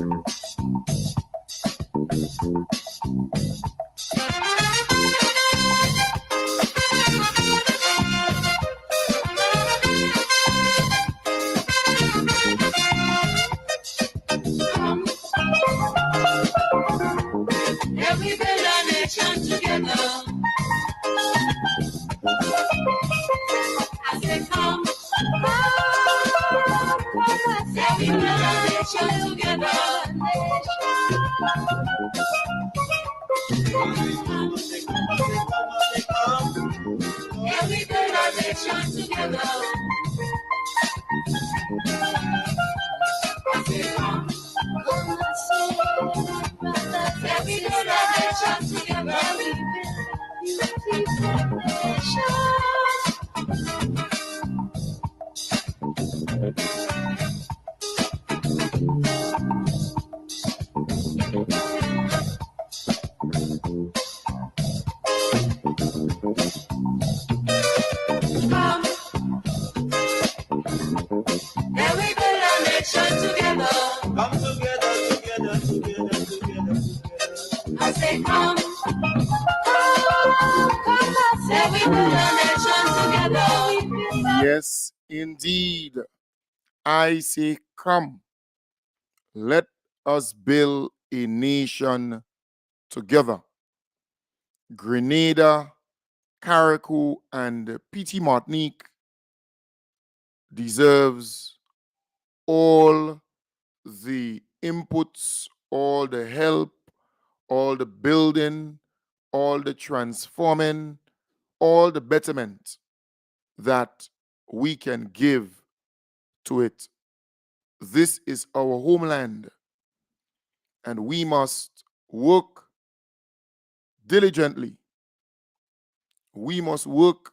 Every build a nation together. I say come, every build a nation together. Every build a nation together. I say come, every build a nation together. Come, every build a nation together. Come together, together, together, together, together. I say come, every build a nation together. Yes, indeed. I say, come, let us build a nation together. Grenada, Carriacou, and Petit Martinique deserves all the inputs, all the help, all the building, all the transforming, all the betterment that we can give to it. This is our homeland, and we must work diligently. We must work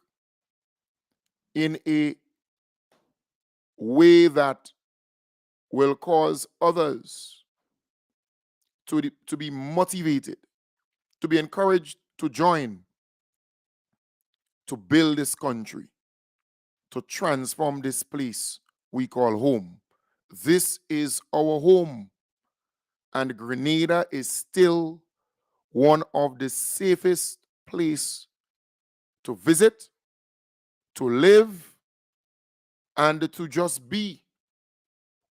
in a way that will cause others to be motivated, to be encouraged to join, to build this country, to transform this place we call home. This is our home, and Grenada is still one of the safest places to visit, to live, and to just be.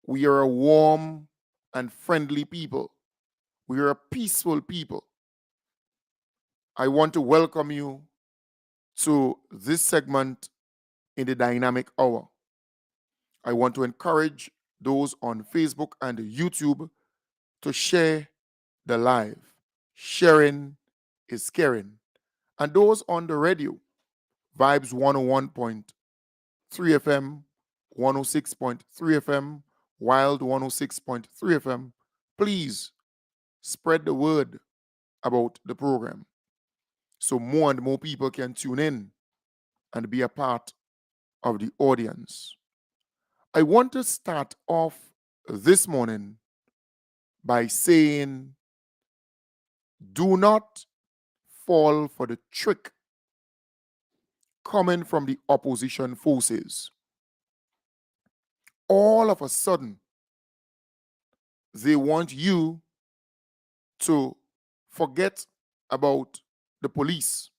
We are a warm and friendly people. We are a peaceful people. I want to welcome you to this segment in the Dynamic Hour. I want to encourage those on Facebook and YouTube to share the live. Sharing is caring. And those on the radio, Vibes 101.3 FM, 106.3 FM, Wild 106.3 FM, please spread the word about the program so more and more people can tune in and be a part of the audience. I want to start off this morning by saying, do not fall for the trick coming from the opposition forces. All of a sudden, they want you to forget about the police.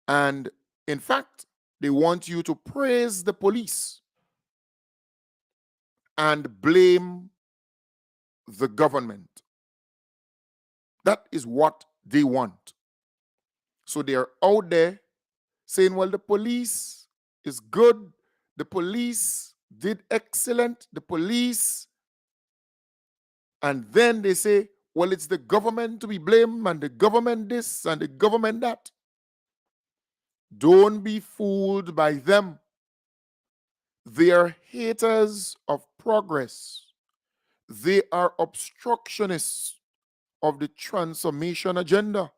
And in fact, they want you to praise the police and blame the government. That is what they want. So they are out there saying, well, the police is good. The police did excellent. The police. And then they say, well, it's the government to be blamed, and the government this and the government that. Don't be fooled by them. They are haters of progress. They are obstructionists of the transformation agenda.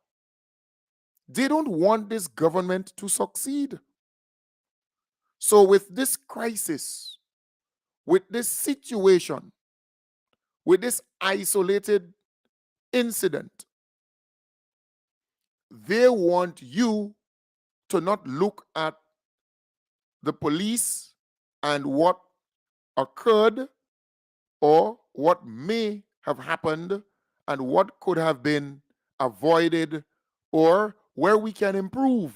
They don't want this government to succeed. So with this crisis, with this situation, with this isolated incident, they want you to not look at the police and what occurred or what may have happened and what could have been avoided or where we can improve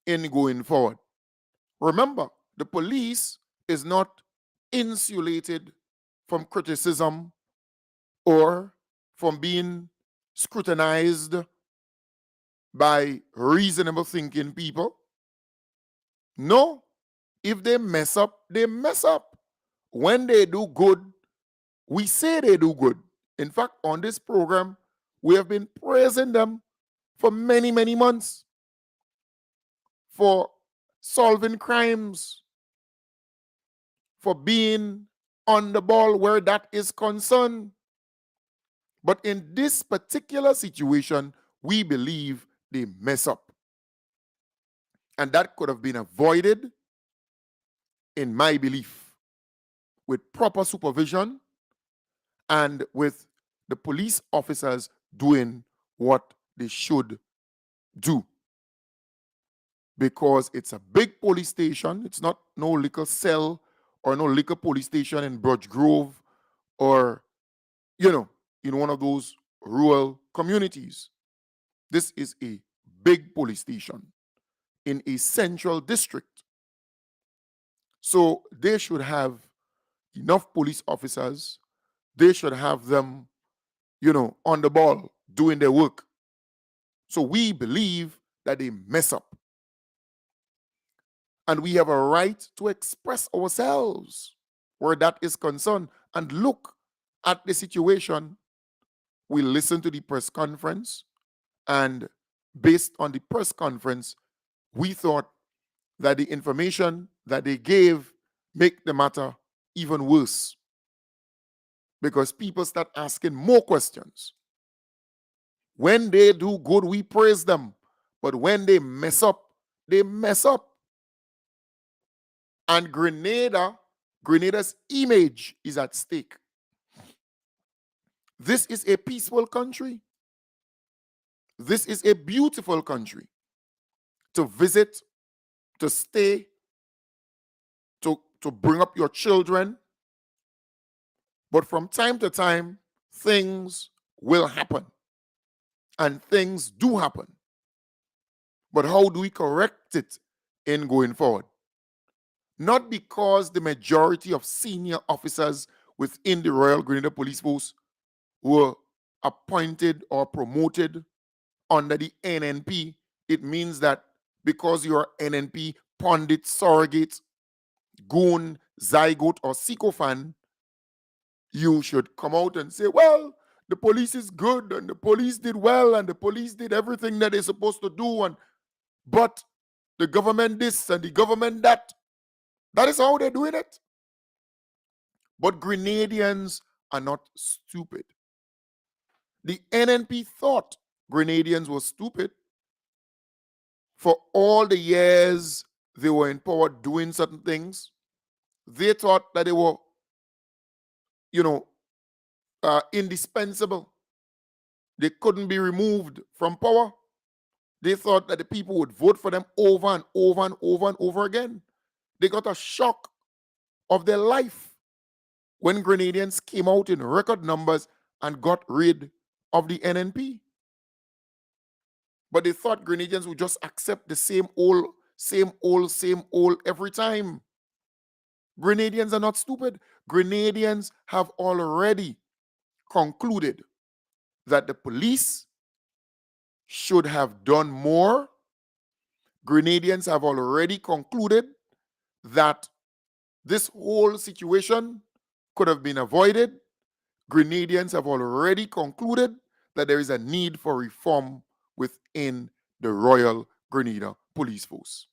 in going forward. Remember, the police is not insulated from criticism or from being scrutinized by reasonable thinking people. No, if they mess up, they mess up. When they do good, we say they do good. In fact, on this program, we have been praising them for many, many months for solving crimes, for being on the ball where that is concerned. But in this particular situation, we believe they mess up. And that could have been avoided, in my belief, with proper supervision and with the police officers doing what they should do. Because it's a big police station. It's not no liquor cell or no liquor police station in Birch Grove or, in one of those rural communities. This is a big police station in a central district. So they should have enough police officers. They should have them, on the ball doing their work. So we believe that they mess up. And we have a right to express ourselves where that is concerned and look at the situation. We listen to the press conference, and based on the press conference, we thought that the information that they gave make the matter even worse because people start asking more questions. When they do good, we praise them. But when they mess up, they mess up. And Grenada's image is at stake. This is a peaceful country. This is a beautiful country to visit, to stay, to bring up your children. But from time to time, things will happen. And things do happen. But how do we correct it in going forward? Not because the majority of senior officers within the Royal Grenada Police Force were appointed or promoted under the NNP, it means that because you're NNP, pundit, surrogate, goon, zygote, or sycophant, you should come out and say, well, the police is good and the police did well and the police did everything that they're supposed to do, but the government this and the government that. That is how they're doing it. But Grenadians are not stupid. The NNP thought Grenadians were stupid for all the years they were in power doing certain things. They thought that they were, indispensable. They couldn't be removed from power. They thought that the people would vote for them over and over and over and over again. They got a shock of their life when Grenadians came out in record numbers and got rid of the NNP. But they thought Grenadians would just accept the same old every time. Grenadians are not stupid. Grenadians have already concluded that the police should have done more. Grenadians have already concluded that this whole situation could have been avoided. Grenadians have already concluded that there is a need for reform within the Royal Grenada Police Force.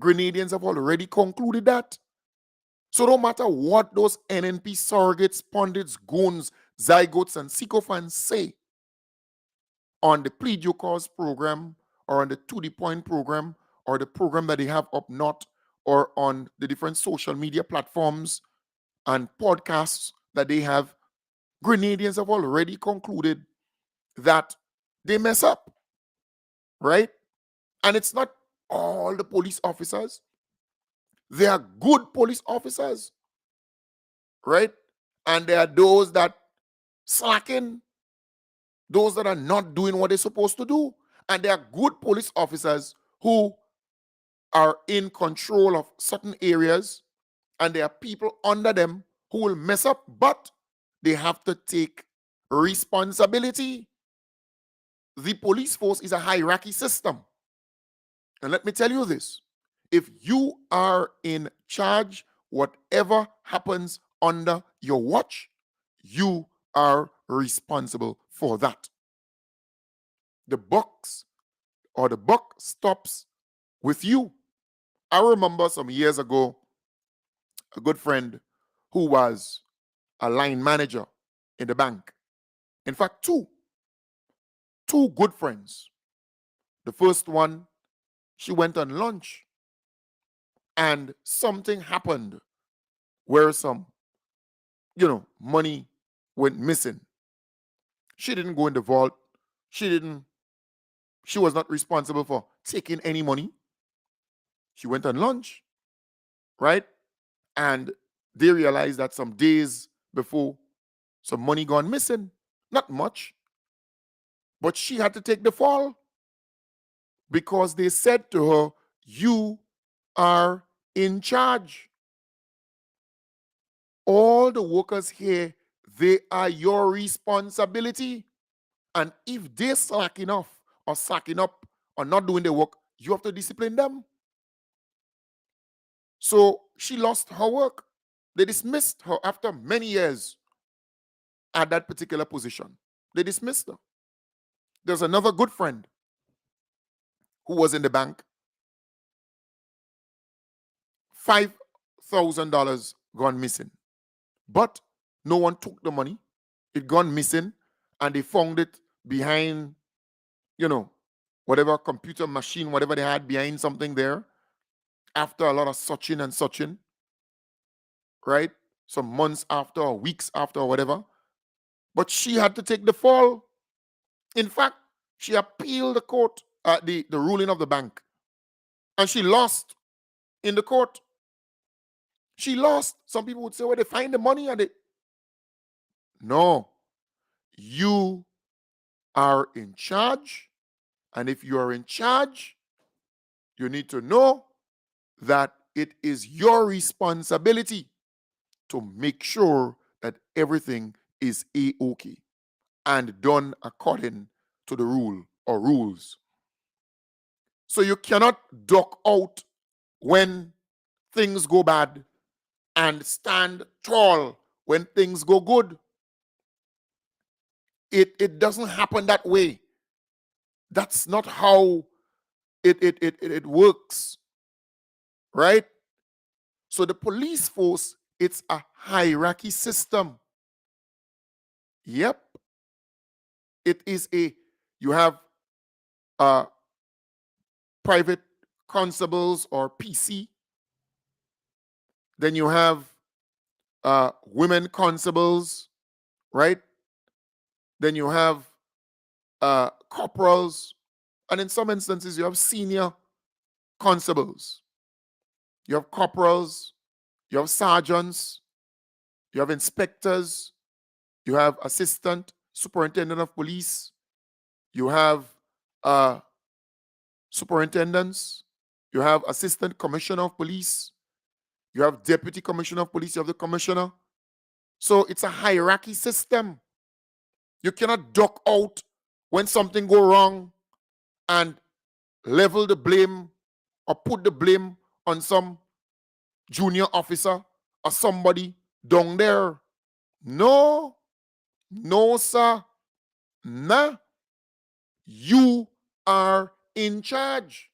Grenadians have already concluded that. So no matter what those NNP surrogates, pundits, goons, zygotes, and sycophants say on the Plead Your Cause program or on the To The Point program or the program that they have up north or on the different social media platforms and podcasts that they have, Grenadians have already concluded that they mess up, right? And it's not all the police officers. They are good police officers. right? And there are those that slacking, those that are not doing what they're supposed to do. And there are good police officers who are in control of certain areas, and there are people under them who will mess up, but they have to take responsibility. The police force is a hierarchy system. And let me tell you this, if you are in charge, whatever happens under your watch, you are responsible for that. The buck stops with you. I remember some years ago, a good friend who was a line manager in the bank. In fact, two good friends. The first one, she went on lunch and something happened where some, money went missing. She didn't go in the vault. She didn't, she was not responsible for taking any money. She went on lunch, right? And they realized that some days before, some money gone missing. Not much, but she had to take the fall because they said to her, you are in charge. All the workers here, they are your responsibility. And if they slacking off or slacking up or not doing the work, you have to discipline them. So she lost her work. They dismissed her after many years at that particular position. They dismissed her. There's another good friend who was in the bank. $5,000 gone missing. But no one took the money. It gone missing, and they found it behind, whatever computer machine, whatever they had behind something there. After a lot of searching and searching, right? Some months after or weeks after or whatever. But she had to take the fall. In fact, she appealed the ruling of the bank, and she lost in the court. She lost. Some people would say, well, they find the money and they. No, you are in charge. And if you are in charge, you need to know that it is your responsibility to make sure that everything is A-OK and done according to the rule or rules. So you cannot duck out when things go bad and stand tall when things go good. It doesn't happen that way. That's not how it works, right? So the police force, it's a hierarchy system. Yep. It is you have private constables or PC. Then you have women constables, right? Then you have corporals. And in some instances, you have senior constables. You have corporals, you have sergeants, you have inspectors, you have assistant superintendent of police, you have superintendents, you have assistant commissioner of police, you have deputy commissioner of police, you have the commissioner. So it's a hierarchy system. You cannot duck out when something go wrong and level the blame or put the blame on some junior officer or somebody down there. No, no, sir. Nah. You are in charge.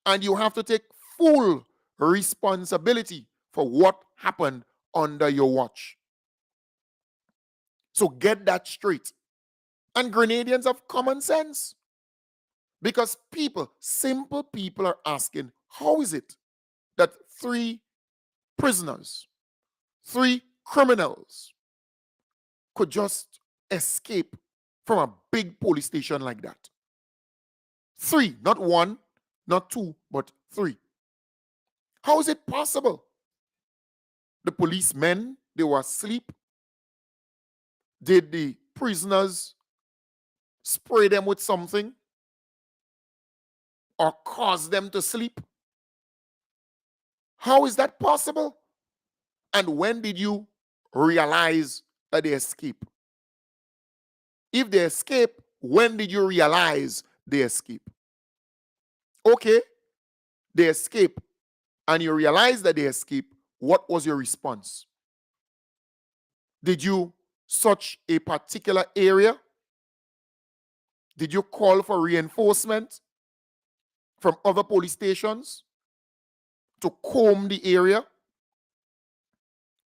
And you have to take full responsibility for what happened under your watch. So get that straight. And Grenadians have common sense. Because simple people are asking, how is it that 3 prisoners, 3 criminals could just escape from a big police station like that? 3, not 1, not 2, but 3. How is it possible? The policemen, they were asleep? Did the prisoners spray them with something or cause them to sleep? How is that possible? And when did you realize that they escaped? If they escape, when did you realize they escape? Okay, they escape, and you realize that they escape. What was your response? Did you search a particular area? Did you call for reinforcement from other police stations to comb the area?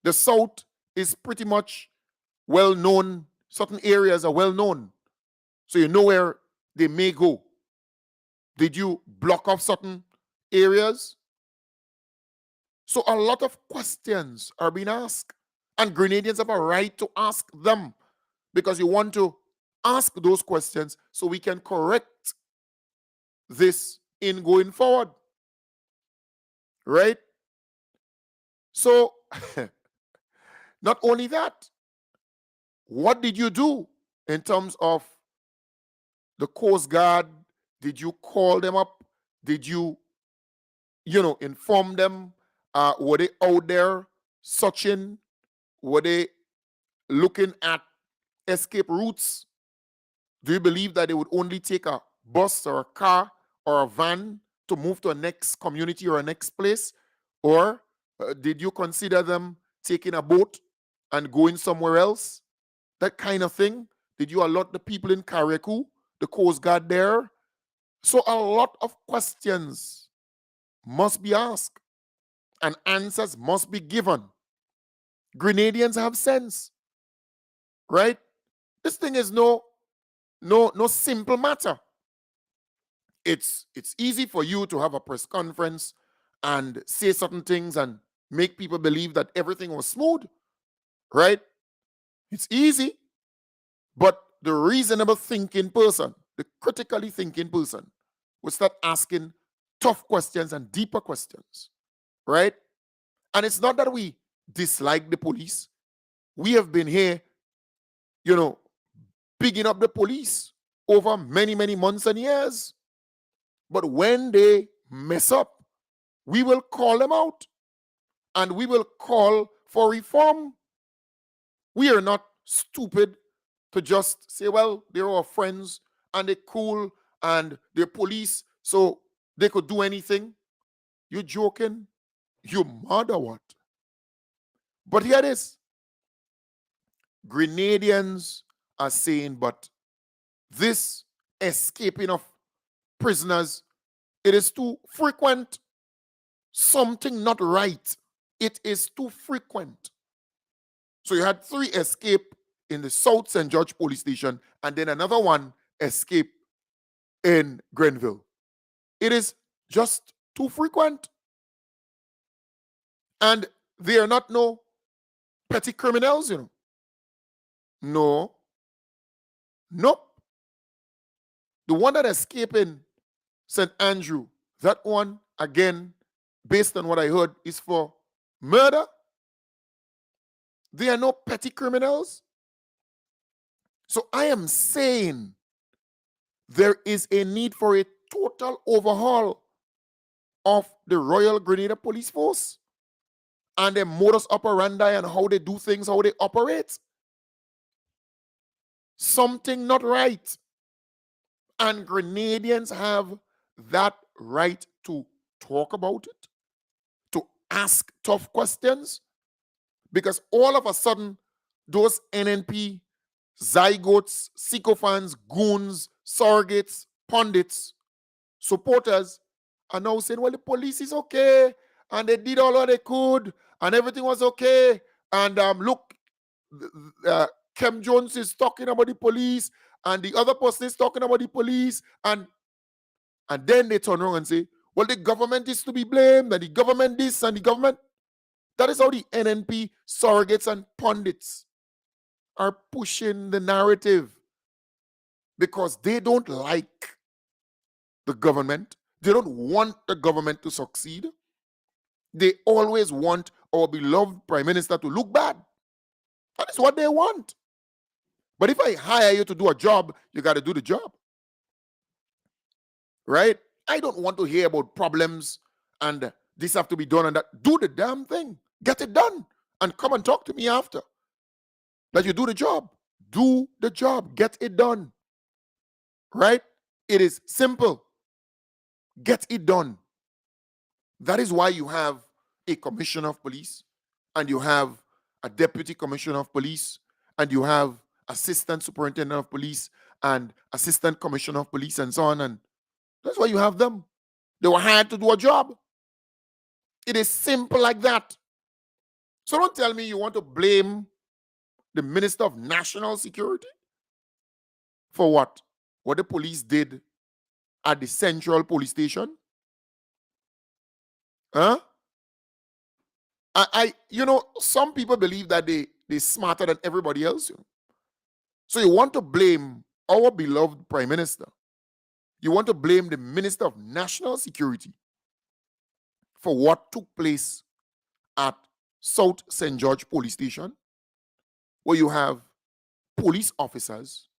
The South is pretty much well known. Certain areas are well known, so you know where they may go. Did you block off certain areas? So a lot of questions are being asked, and Grenadians have a right to ask them, because you want to ask those questions so we can correct this in going forward. Right? So, not only that, what did you do in terms of the Coast Guard? Did you call them up? Did you, inform them? Were they out there searching? Were they looking at escape routes? Do you believe that they would only take a bus or a car or a van to move to a next community or a next place? Or did you consider them taking a boat and going somewhere else? That kind of thing. Did you allot the people in Carriacou, the Coast Guard there? So a lot of questions must be asked and answers must be given. Grenadians have sense, right? This thing is no simple matter. It's easy for you to have a press conference and say certain things and make people believe that everything was smooth, right? It's easy. But the reasonable thinking person, the critically thinking person, will start asking tough questions and deeper questions, right? And it's not that we dislike the police. We have been here, bigging up the police over many, many months and years. But when they mess up, we will call them out and we will call for reform. We are not stupid to just say, well, they're our friends and they're cool and they're police, so they could do anything. You're joking? You mad or what? But here it is. Grenadians are saying, but this escaping of prisoners, it is too frequent. Something not right. It is too frequent. So you had 3 escape in the South St. George police station and then another one escape in Grenville. It is just too frequent. And they are not no petty criminals, No. Nope. The one that escaped in St. Andrew, that one, again, based on what I heard, is for murder. They are no petty criminals. So I am saying there is a need for a total overhaul of the Royal Grenada Police Force and their modus operandi and how they do things, how they operate. Something not right. And Grenadians have that right to talk about it, to ask tough questions, because all of a sudden, those NNP zygotes, sycophants, goons, surrogates, pundits, supporters are now saying, well, the police is okay, and they did all what they could, and everything was okay. And look, Kem Jones is talking about the police, and the other person is talking about the police, and then they turn around and say, well, the government is to be blamed, and the government this, and the government. That is how the NNP surrogates and pundits are pushing the narrative, because they don't like the government. They don't want the government to succeed. They always want our beloved Prime Minister to look bad. what they want. But if I hire you to do a job, you got to do the job. Right? I don't want to hear about problems and this have to be done and that. Do the damn thing. Get it done. And come and talk to me after. That you do the job. Do the job. Get it done. Right? It is simple. Get it done. That is why you have a commissioner of police, and you have a deputy commissioner of police, and you have assistant superintendent of police, and assistant commissioner of police, and so on. And that's why you have them. They were hired to do a job. It is simple like that. So don't tell me you want to blame the Minister of National Security for what? What the police did at the Central Police Station? Huh? Some people believe that they're smarter than everybody else. So you want to blame our beloved Prime Minister. You want to blame the Minister of National Security for what took place at South St. George Police Station, where you have police officers,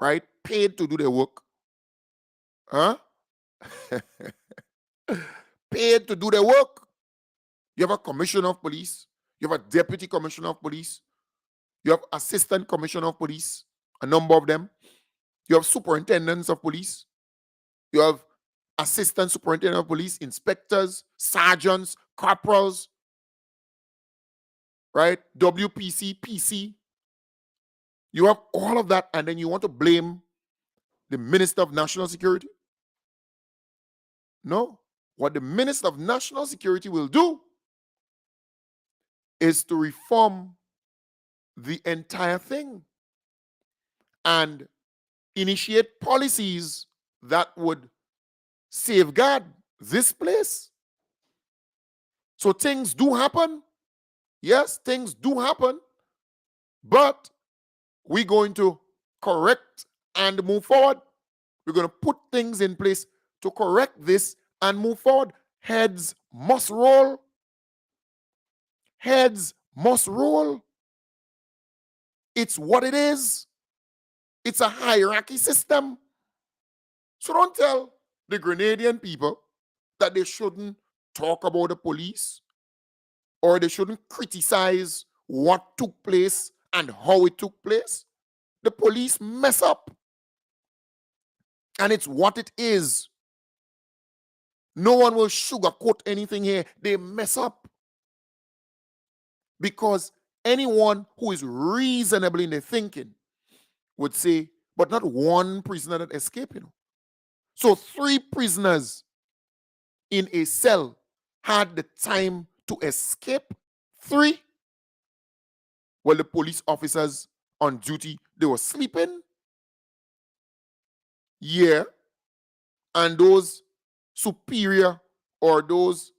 right, paid to do their work. Huh? Paid to do their work. You have a commissioner of police. You have a deputy commissioner of police. You have assistant commissioner of police, a number of them. You have superintendents of police. You have assistant superintendent of police, inspectors, sergeants, corporals, right? WPC, PC. You have all of that, and then you want to blame the Minister of National Security? No. What the Minister of National Security will do is to reform the entire thing and initiate policies that would safeguard this place. So things do happen. Yes, things do happen. But we're going to correct and move forward. We're going to put things in place to correct this and move forward. Heads must roll. Heads must roll. It's what it is. It's a hierarchy system. So don't tell the Grenadian people that they shouldn't talk about the police or they shouldn't criticize what took place and how it took place. The police mess up. And it's what it is. No one will sugarcoat anything here. They mess up. Because anyone who is reasonably in their thinking would say, but not one prisoner that escaped, So 3 prisoners in a cell had the time to escape. 3. Well, the police officers on duty, they were sleeping. Yeah. And those superior or those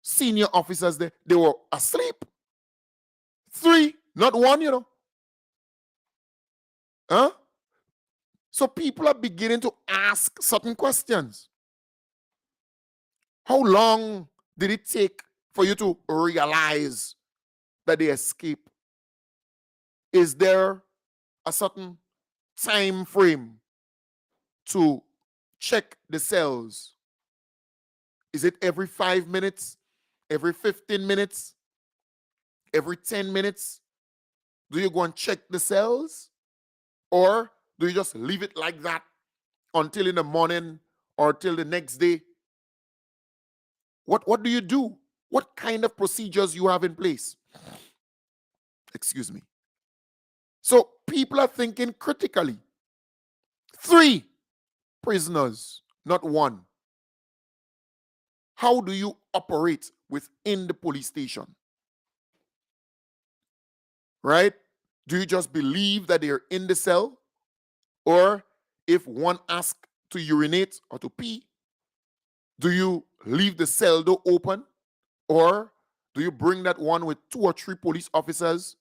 senior officers, they were asleep. 3, not 1, Huh? So people are beginning to ask certain questions. How long did it take for you to realize that they escaped? Is there a certain time frame to check the cells? Is it every 5 minutes? Every 15 minutes? Every 10 minutes? Do you go and check the cells? Or do you just leave it like that until in the morning or till the next day? What do you do? What kind of procedures you have in place? Excuse me. So people are thinking critically. 3 prisoners, not 1. How do you operate within the police station? Right? Do you just believe that they're in the cell? Or if one asks to urinate or to pee, do you leave the cell door open? Or do you bring that one with 2 or 3 police officers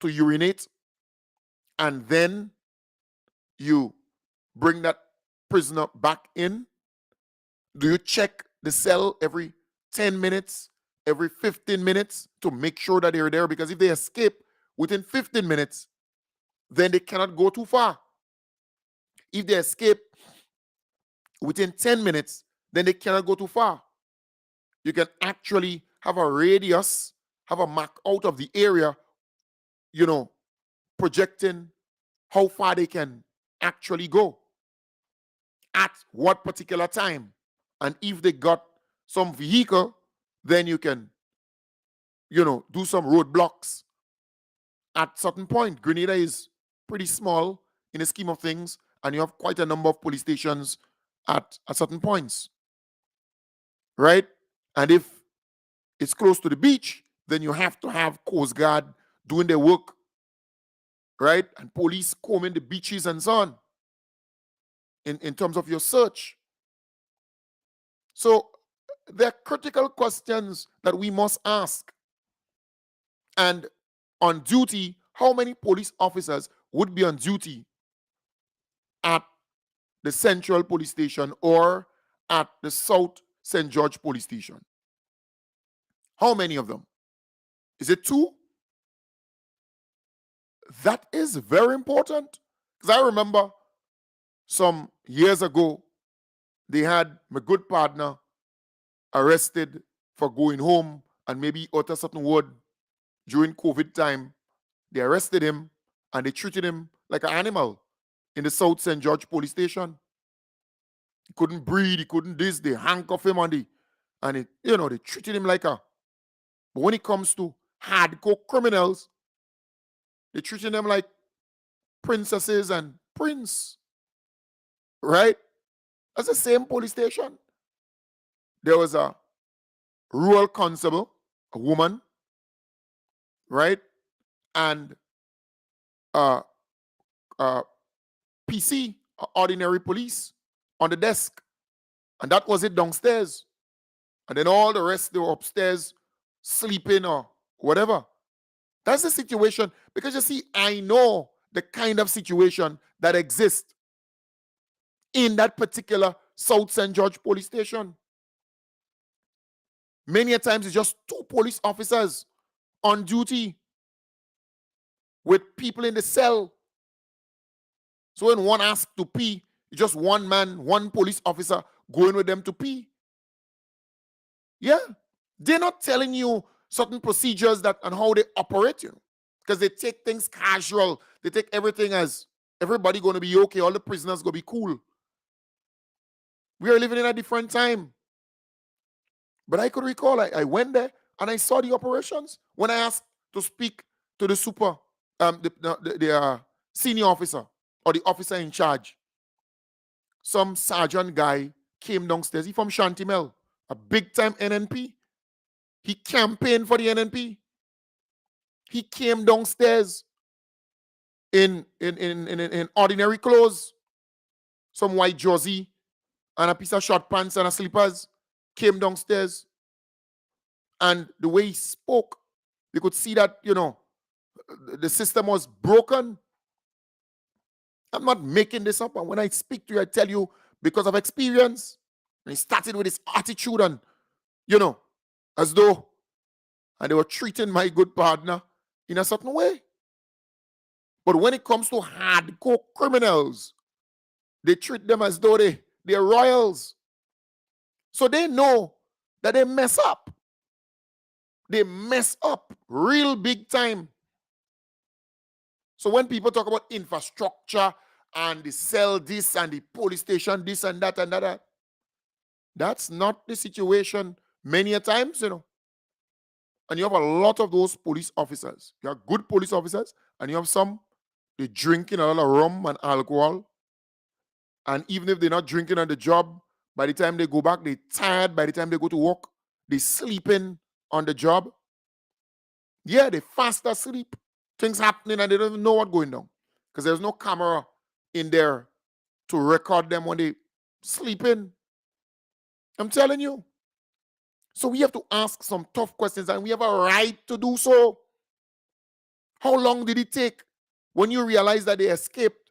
to urinate and then you bring that prisoner back in? Do you check the cell every 10 minutes, every 15 minutes to make sure that they're there? Because if they escape, within 15 minutes, then they cannot go too far. If they escape within 10 minutes, then they cannot go too far. You can actually have a radius, have a mark out of the area, projecting how far they can actually go at what particular time. And if they got some vehicle, then you can, do some roadblocks at certain point. Grenada is pretty small in the scheme of things, and you have quite a number of police stations at certain points, right? And if it's close to the beach, then you have to have Coast Guard doing their work, right? And police combing the beaches and so on in terms of your search. So there are critical questions that we must ask. And on duty, how many police officers would be on duty at the Central Police Station or at the South St. George Police Station? How many of them? Is it 2? That is very important. Because I remember some years ago, they had my good partner arrested for going home and maybe utter certain word during COVID time. They arrested him and they treated him like an animal in the South St. George Police Station. He couldn't breathe, he couldn't this, they handcuffed him they treated him like a. But when it comes to hardcore criminals, they treating them like princesses and prince, right? That's the same police station. There was a rural constable, a woman, right? And a PC, ordinary police, on the desk. And that was it downstairs. And then all the rest, they were upstairs sleeping or whatever. That's the situation. Because you see, I know the kind of situation that exists in that particular South St. George police station. Many a times it's just 2 police officers on duty with people in the cell. So when one asks to pee, it's just one man, one police officer going with them to pee. Yeah. They're not telling you certain procedures and how they operate, because they take things casual. They take everything as everybody going to be okay. All the prisoners going to be cool. We are living in a different time. But I could recall, I went there and I saw the operations. When I asked to speak to the the senior officer or the officer in charge, some sergeant guy came downstairs. He from Shantimel, a big time NNP. He campaigned for the NNP. He came downstairs in ordinary clothes, some white jersey and a piece of short pants and a slippers. Came downstairs, and the way he spoke, you could see that the system was broken. I'm not making this up, and when I speak to you, I tell you because of experience. And he started with his attitude and as though, and they were treating my good partner in a certain way. But when it comes to hardcore criminals, they treat them as though they're royals. So they know that they mess up. They mess up real big time. So when people talk about infrastructure and the cell this and the police station this and that, that's not the situation many a times, And you have a lot of those police officers. You have good police officers, and you have some, they drinking a lot of rum and alcohol. And even if they're not drinking on the job, by the time they go back, they're tired. By the time they go to work, they're sleeping on the job. Yeah, they fast asleep. Things happening and they don't even know what's going on. Because there's no camera in there to record them when they sleeping. I'm telling you. So we have to ask some tough questions, and we have a right to do so. How long did it take when you realize that they escaped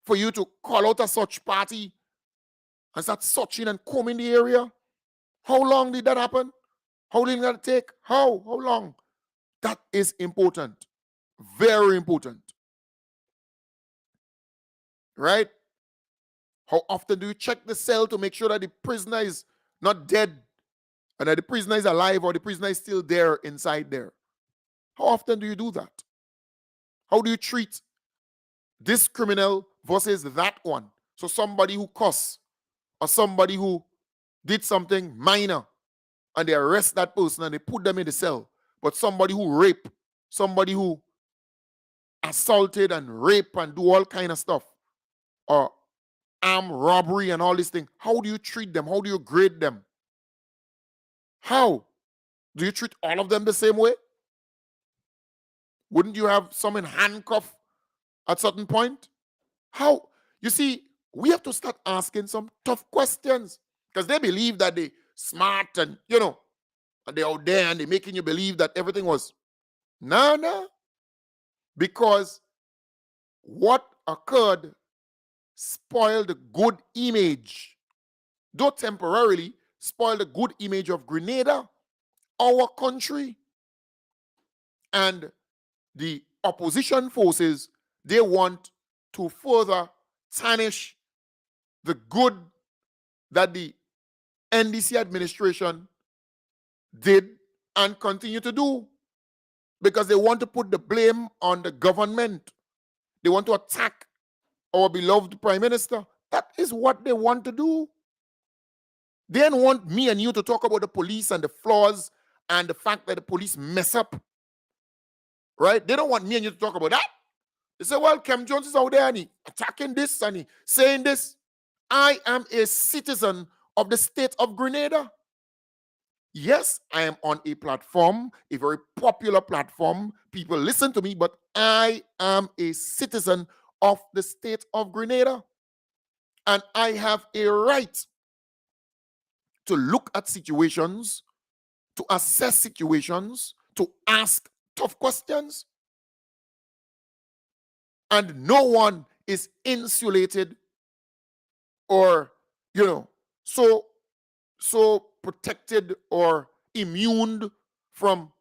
for you to call out a such party and start searching and combing the area? How long did that happen? How long did that take? How long? That is important. Very important. Right? How often do you check the cell to make sure that the prisoner is not dead and that the prisoner is alive or the prisoner is still there inside there? How often do you do that? How do you treat this criminal versus that one? So somebody who cussed or somebody who did something minor and they arrest that person and they put them in the cell. But somebody who raped, somebody who assaulted and rape and do all kind of stuff, or armed robbery and all these things, how do you treat them? How do you grade them? How? Do you treat all of them the same way? Wouldn't you have some in handcuff at certain point? How? You see, we have to start asking some tough questions because they believe that they smart and, and they're out there and they're making you believe that everything was, nah. Because what occurred spoiled the good image, though temporarily, spoiled the good image of Grenada, our country. And the opposition forces, they want to further tarnish the good that the NDC administration did and continue to do, because they want to put the blame on the government. They want to attack our beloved Prime Minister. That is what they want to do. They don't want me and you to talk about the police and the flaws and the fact that the police mess up. Right? They don't want me and you to talk about that. They say, well, Kem Jones is out there and he attacking this and he saying this. I am a citizen of the state of Grenada. Yes, I am on a platform, a very popular platform. People listen to me, but I am a citizen of the state of Grenada. And I have a right to look at situations, to assess situations, to ask tough questions. And no one is insulated or, so protected or immune from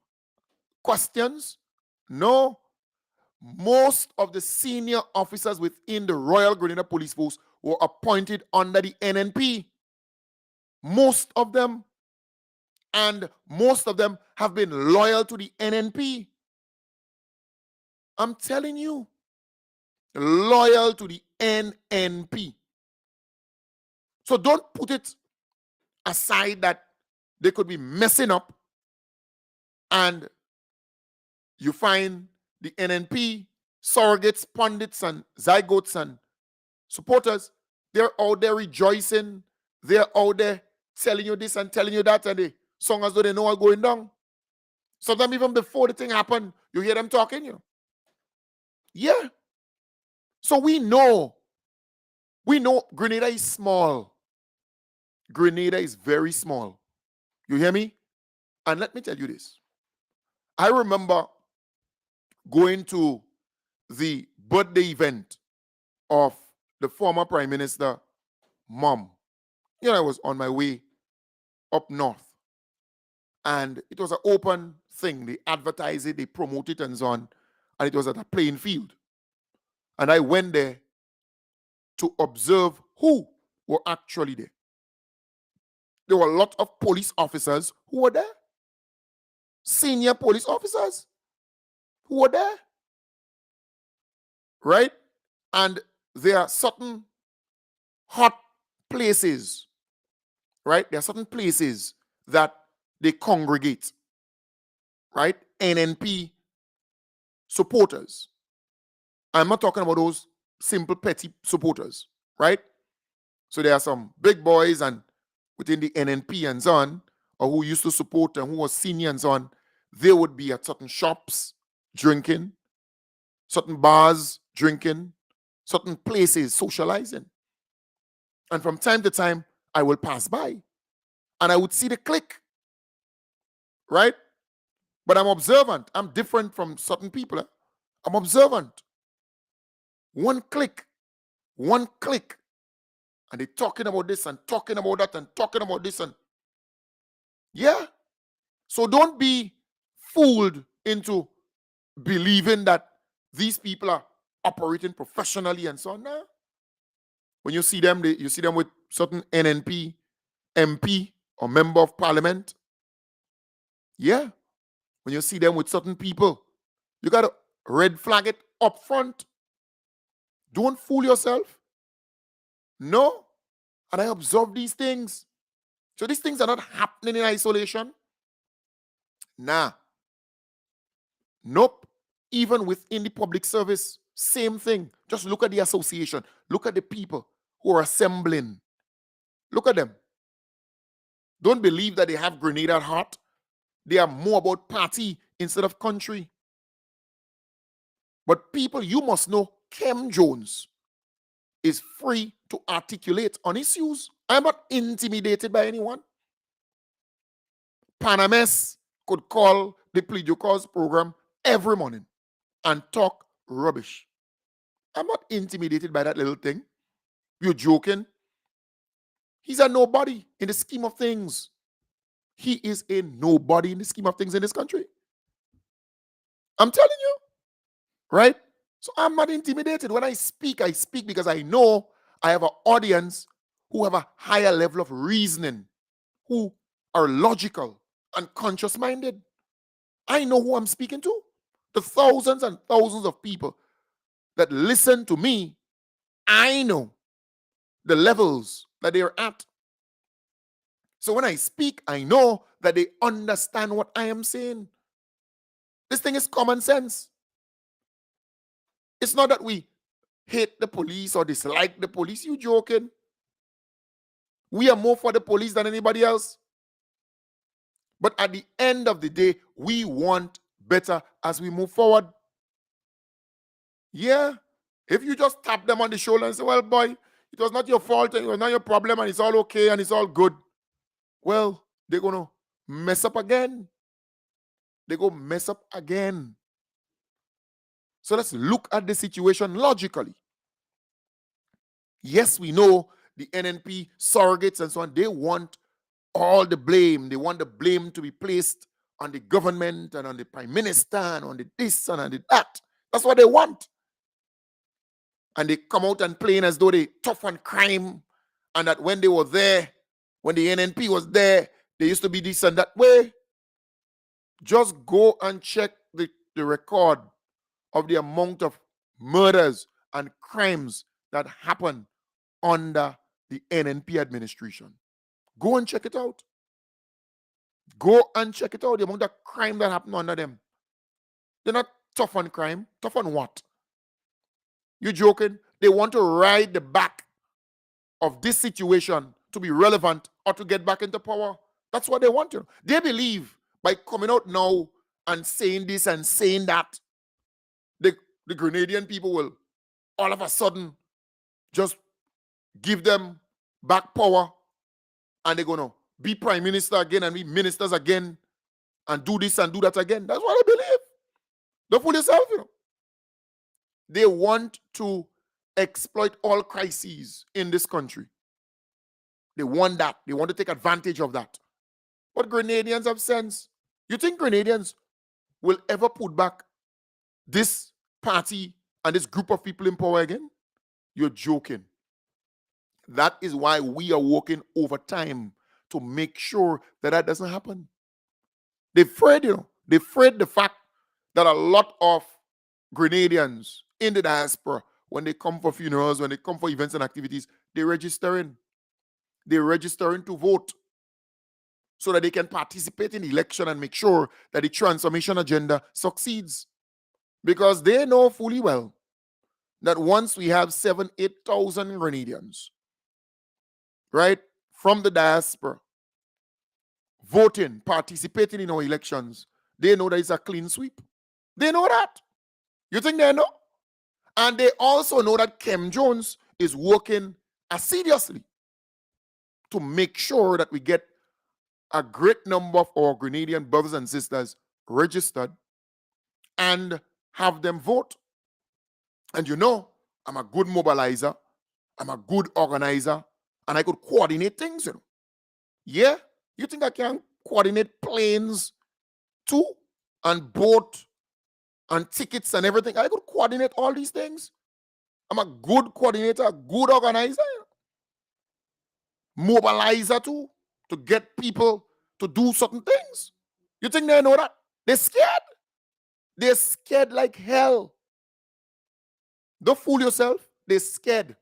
questions. No. Most of the senior officers within the Royal Grenada Police Force were appointed under the NNP. Most of them. And most of them have been loyal to the NNP. I'm telling you. Loyal to the NNP. So don't put it aside that they could be messing up and you find the NNP surrogates, pundits, and zygotes and supporters, they're out there rejoicing. They're out there telling you this and telling you that, and they song as though they know what's going down. Sometimes even before the thing happened, you hear them talking, Yeah. So we know Grenada is small. Grenada is very small. You hear me? And let me tell you this. I remember going to the birthday event of the former Prime Minister, Mom. I was on my way up north. And it was an open thing. They advertise it, they promote it and so on. And it was at a playing field. And I went there to observe who were actually there. There were a lot of police officers who were there. Senior police officers who were there. Right? And there are certain hot places, right? There are certain places that they congregate, right? NNP supporters. I'm not talking about those simple petty supporters, right? So there are some big boys and within the NNP and so on, or who used to support and who was senior and so on, they would be at certain shops drinking, certain bars drinking, certain places socializing. And from time to time, I will pass by and I would see the clique, right? But I'm observant. I'm different from certain people. I'm observant. One click, and they're talking about this and talking about that and talking about this and So don't be fooled into believing that these people are operating professionally and so on. Nah. When you see them, you see them with certain NNP, MP, or member of parliament. Yeah. When you see them with certain people, you got to red flag it up front. Don't fool yourself. No. And I observe these things. So these things are not happening in isolation. Nah. Nope. Even within the public service, same thing. Just look at the association. Look at the people who are assembling. Look at them. Don't believe that they have grenade at heart. They are more about party instead of country. But people, you must know Kem Jones is free to articulate on issues. I'm not intimidated by anyone. Panames could call the Plead Your Cause program every morning and talk rubbish. I'm not intimidated by that little thing. You're joking. He's a nobody in the scheme of things. He is a nobody in the scheme of things in this country. I'm telling you, right? So I'm not intimidated. When I speak because I know I have an audience who have a higher level of reasoning, who are logical and conscious minded. I know who I'm speaking to. The thousands and thousands of people that listen to me, I know the levels that they're at. So when I speak, I know that they understand what I am saying. This thing is common sense. It's not that we hate the police or dislike the police. You joking? We are more for the police than anybody else. But at the end of the day, we want better as we move forward. Yeah. If you just tap them on the shoulder and say, well, boy, it was not your fault, it was not your problem, and it's all okay and it's all good. Well, they're going to mess up again. They go mess up again. So let's look at the situation logically. Yes, we know the NNP surrogates and so on, they want all the blame. They want the blame to be placed on the government and on the prime minister and on the this and on the that. That's what they want. And they come out and playing as though they tough on crime, and that when they were there, when the NNP was there, they used to be this and that way. Just go and check the record of the amount of murders and crimes that happen under the NNP administration. Go and check it out. Go and check it out. The amount of crime that happened under them. They're not tough on crime. Tough on what? You joking? They want to ride the back of this situation to be relevant or to get back into power. That's what they want to. They believe by coming out now and saying this and saying that, the Grenadian people will all of a sudden just give them back power and they're going to be prime minister again and be ministers again and do this and do that again. That's what I believe. Don't fool yourself, you know. They want to exploit all crises in this country. They want that. They want to take advantage of that. But Grenadians have sense. You think Grenadians will ever put back this party and this group of people in power again? You're joking. That is why we are working overtime to make sure that that doesn't happen. They're afraid, you know. They're afraid the fact that a lot of Grenadians in the diaspora, when they come for funerals, when they come for events and activities, they're registering. They're registering to vote so that they can participate in the election and make sure that the transformation agenda succeeds. Because they know fully well that once we have 8,000 Grenadians, right, from the diaspora, voting, participating in our elections, they know that it's a clean sweep. They know that. You think they know? And they also know that Kem Jones is working assiduously to make sure that we get a great number of our Grenadian brothers and sisters registered and have them vote. And you know, I'm a good mobilizer, I'm a good organizer, and I could coordinate things, you know. Yeah? You think I can coordinate planes too and boat and tickets and everything. I could coordinate all these things. I'm a good coordinator, good organizer, mobilizer too, to get people to do certain things. You think they know that? They're scared. They're scared like hell. Don't fool yourself. They're scared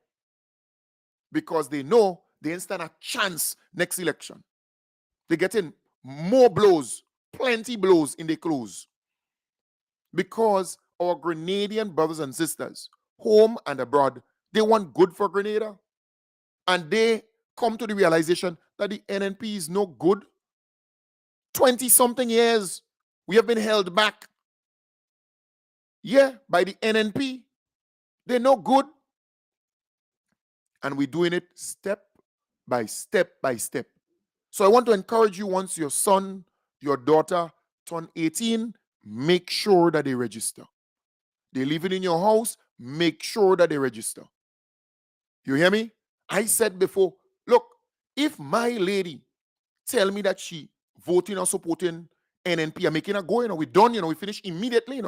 because they know they ain't stand a chance next election. They're getting more blows, plenty blows in their clothes. Because our Grenadian brothers and sisters, home and abroad, they want good for Grenada. And they come to the realization that the NNP is no good. 20-something years, we have been held back. Yeah, by the NNP. They're no good. And we're doing it step by step by step. So I want to encourage you, once your son, your daughter turn 18, make sure that they register. They're living in your house, make sure that they register. You hear me? I said before, look, if my lady tell me that she voting or supporting NNP, I'm making her go, we're done, we finish immediately,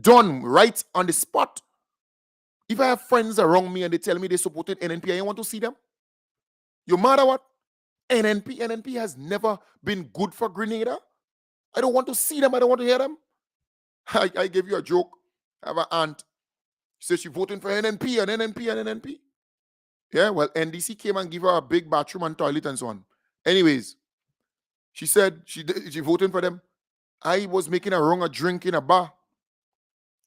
Done right on the spot. If I have friends around me and they tell me they supported NNP, I want to see them. You matter what? NNP has never been good for Grenada. I don't want to see them. I don't want to hear them. I gave you a joke. I have an aunt. She said she voting for NNP and NNP and NNP. Yeah, well, NDC came and gave her a big bathroom and toilet and so on. Anyways, she said she voting for them. I was making her wrong a drink in a bar.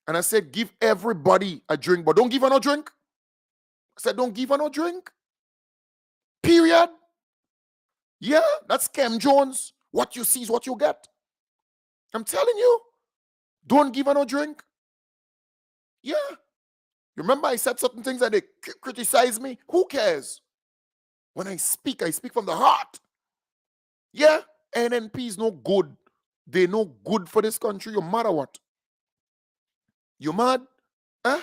And I said, give everybody a drink, but don't give her no drink. I said, don't give her no drink. Period. Yeah, that's Kem Jones. What you see is what you get. I'm telling you. Don't give her no drink. Yeah. Remember I said certain things and they criticize me? Who cares? When I speak from the heart. Yeah, NNP is no good. They no good for this country, no matter what. You mad? Huh?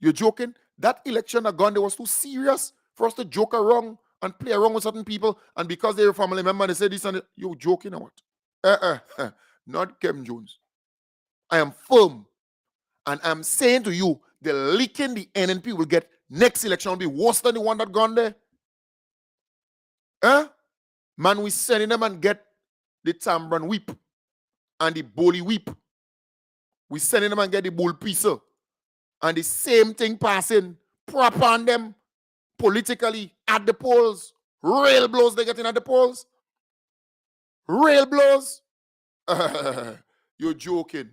You're joking? That election that gone, they was too serious for us to joke around and play around with certain people, and because they're a family member, they say this and that. You joking or what? Not Kem Jones. I am firm. And I'm saying to you, the leaking the NNP will get next election will be worse than the one that gone there. Huh? Man, we sending them and get the Tambran whip and the Boli whip. We sending them and get the bull pizza. And the same thing passing, prop on them politically at the polls. Real blows they getting at the polls. Real blows. You're joking.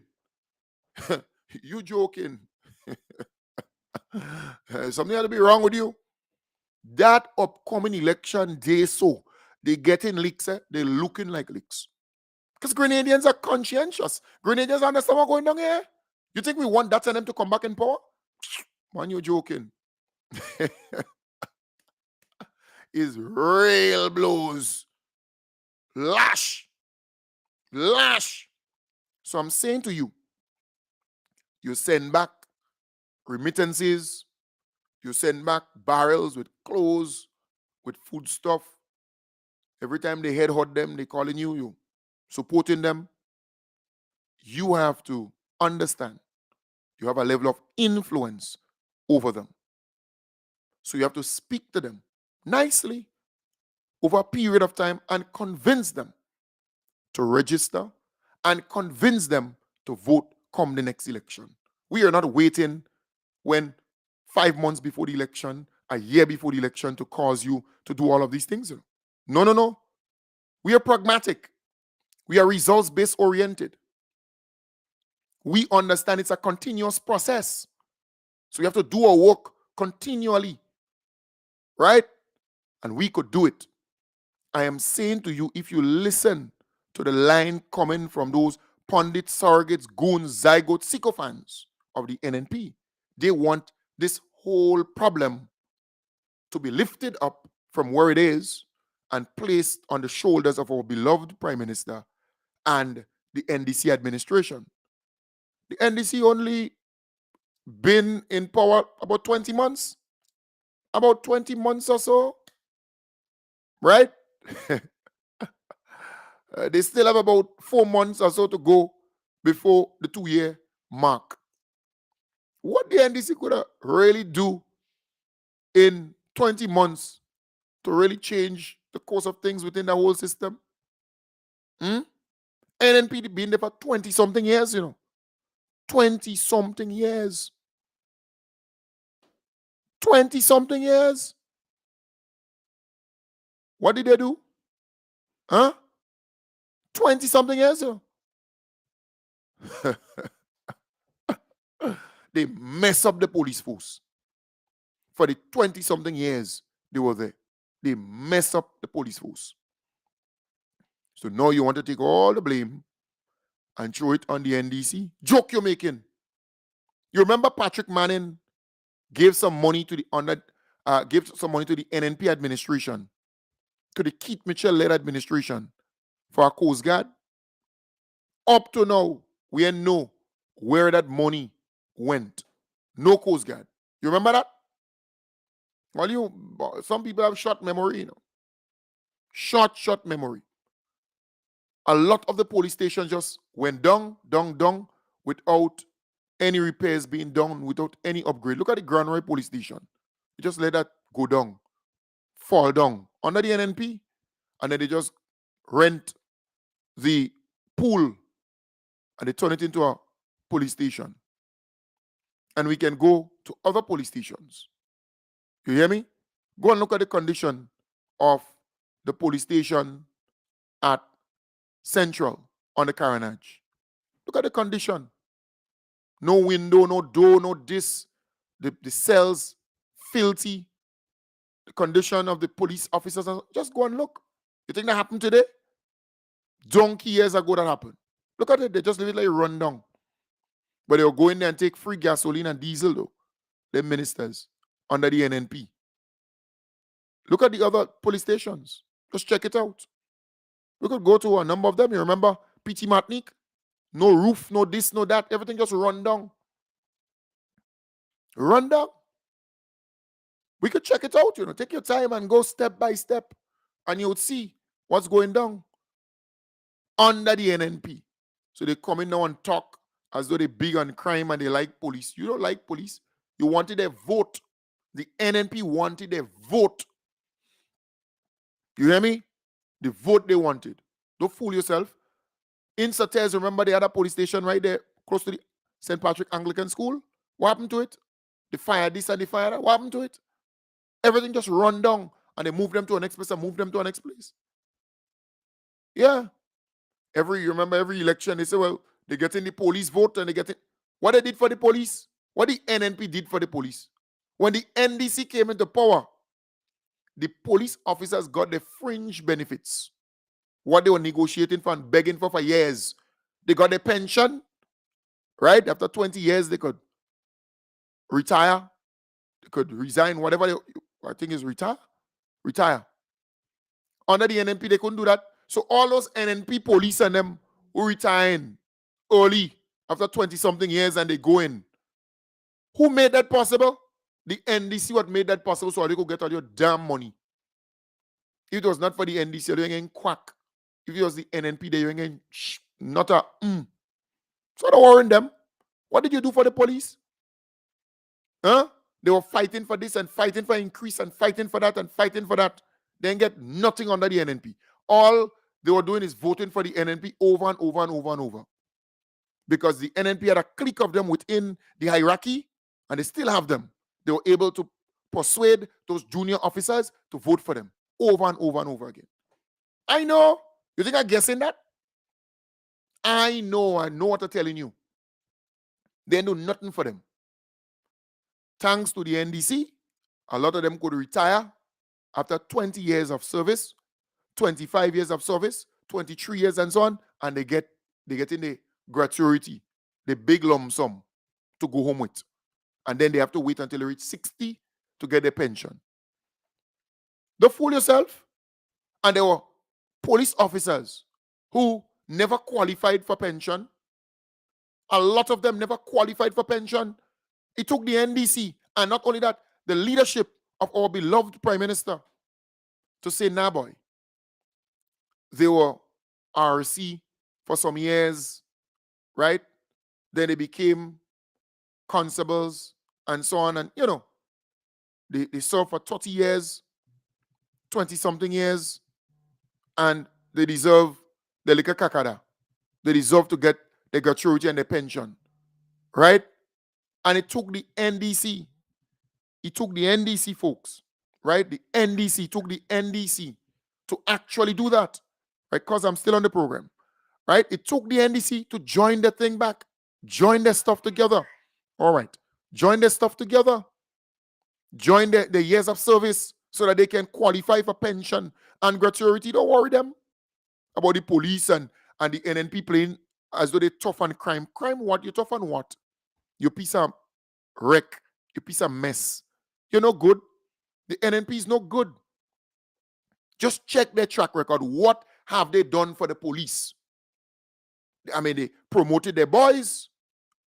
You joking. Something had to be wrong with you. That upcoming election day, so they getting leaks, they looking like leaks. Because Grenadians are conscientious. Grenadians understand what's going on here. You think we want that and them to come back in power? Man, you're joking. Is real blows. Lash. So I'm saying to you, you send back remittances, you send back barrels with clothes, with food stuff. Every time they headhunt them, they calling you supporting them. You have to understand you have a level of influence over them. So you have to speak to them nicely over a period of time and convince them to register and convince them to vote come the next election. We are not waiting when 5 months before the election, a year before the election to cause you to do all of these things. No. We are pragmatic. We are results-based oriented. We understand it's a continuous process. So you have to do our work continually. Right? And we could do it. I am saying to you, if you listen to the line coming from those pundits, surrogates, goons, zygotes, sycophants of the NNP, they want this whole problem to be lifted up from where it is and placed on the shoulders of our beloved Prime Minister and the NDC administration. The NDC only been in power about 20 months. About 20 months or so. Right? They still have about 4 months or so to go before the 2-year mark. What the NDC could really do in 20 months to really change the course of things within the whole system? NNP been there for 20-something years, 20-something years. 20-something years. What did they do? 20-something years. They mess up the police force. For the 20-something years they were there, they mess up the police force. So now you want to take all the blame and throw it on the NDC? Joke you're making. You remember Patrick Manning gave some money to the NNP administration, to the Keith Mitchell-led administration for our Coast Guard? Up to now, we ain't know where that money went. No Coast Guard. You remember that? Well, some people have short memory, Short memory. A lot of the police stations just went down, without any repairs being done, without any upgrade. Look at the Grand Roy police station. You just let that go down, fall down under the NNP, and then they just rent the pool and they turn it into a police station. And we can go to other police stations. You hear me? Go and look at the condition of the police station at Central on the Carnage. Look at the condition. No window, no door, no this. The cells, filthy. The condition of the police officers. Just go and look. You think that happened today? Donkey years ago that happened. Look at it. They just leave it like run down. But they'll go in there and take free gasoline and diesel, though. The ministers under the NNP. Look at the other police stations. Just check it out. We could go to a number of them. You remember P.T. Martinique? No roof, no this, no that. Everything just run down. Run down. We could check it out, Take your time and go step by step. And you would see what's going down under the NNP. So they come in now and talk as though they're big on crime and they like police. You don't like police. You wanted a vote. The NNP wanted a vote. You hear me? The vote they wanted. Don't fool yourself. In Sautez, remember the other police station right there, close to the St. Patrick Anglican School? What happened to it? They fired this and they fired that. What happened to it? Everything just run down and they move them to a next place and move them to a next place. Yeah. You remember every election, they say, well, they get in the police vote and they get it. What they did for the police? What the NNP did for the police? When the NDC came into power, the police officers got the fringe benefits. What they were negotiating for and begging for years. They got a pension, right? After 20 years, they could retire. They could resign, whatever I think is retire. Under the NNP, they couldn't do that. So all those NNP police and them who retiring early after 20-something years and they go in. Who made that possible? The NDC what made that possible so they could get all your damn money. If it was not for the NDC, they're getting quack. If it was the NNP, they're getting not a So don't worry them. What did you do for the police? They were fighting for this and fighting for increase and fighting for that and fighting for that. They didn't get nothing under the NNP. All they were doing is voting for the NNP over and over and over and over. Because the NNP had a clique of them within the hierarchy, and they still have them. They were able to persuade those junior officers to vote for them over and over and over again. I know. You think I'm guessing that? I know what I'm telling you. They do nothing for them. Thanks to the NDC, a lot of them could retire after 20 years of service, 25 years of service, 23 years and so on, and they get in the gratuity, the big lump sum to go home with. And then they have to wait until they reach 60 to get their pension. Don't fool yourself. And there were police officers who never qualified for pension. A lot of them never qualified for pension. It took the NDC, and not only that, the leadership of our beloved Prime Minister to say, nah, boy. They were RC for some years, right? Then they became constables and so on. And, they served for 30 years, 20 something years, and they deserve the liquor kakada. They deserve to get their gratuity and their pension, right? And it took the NDC. It took the NDC folks, right? The NDC took the NDC to actually do that, right? Because I'm still on the program, right? It took the NDC to join the thing back, join their stuff together. All right. Join their stuff together, join the years of service so that they can qualify for pension and gratuity. Don't worry them about the police and the NNP playing as though they tough on crime. Crime what? You tough on what? You piece of wreck. You piece of mess. You're no good. The NNP is no good. Just check their track record. What have they done for the police? I mean, they promoted their boys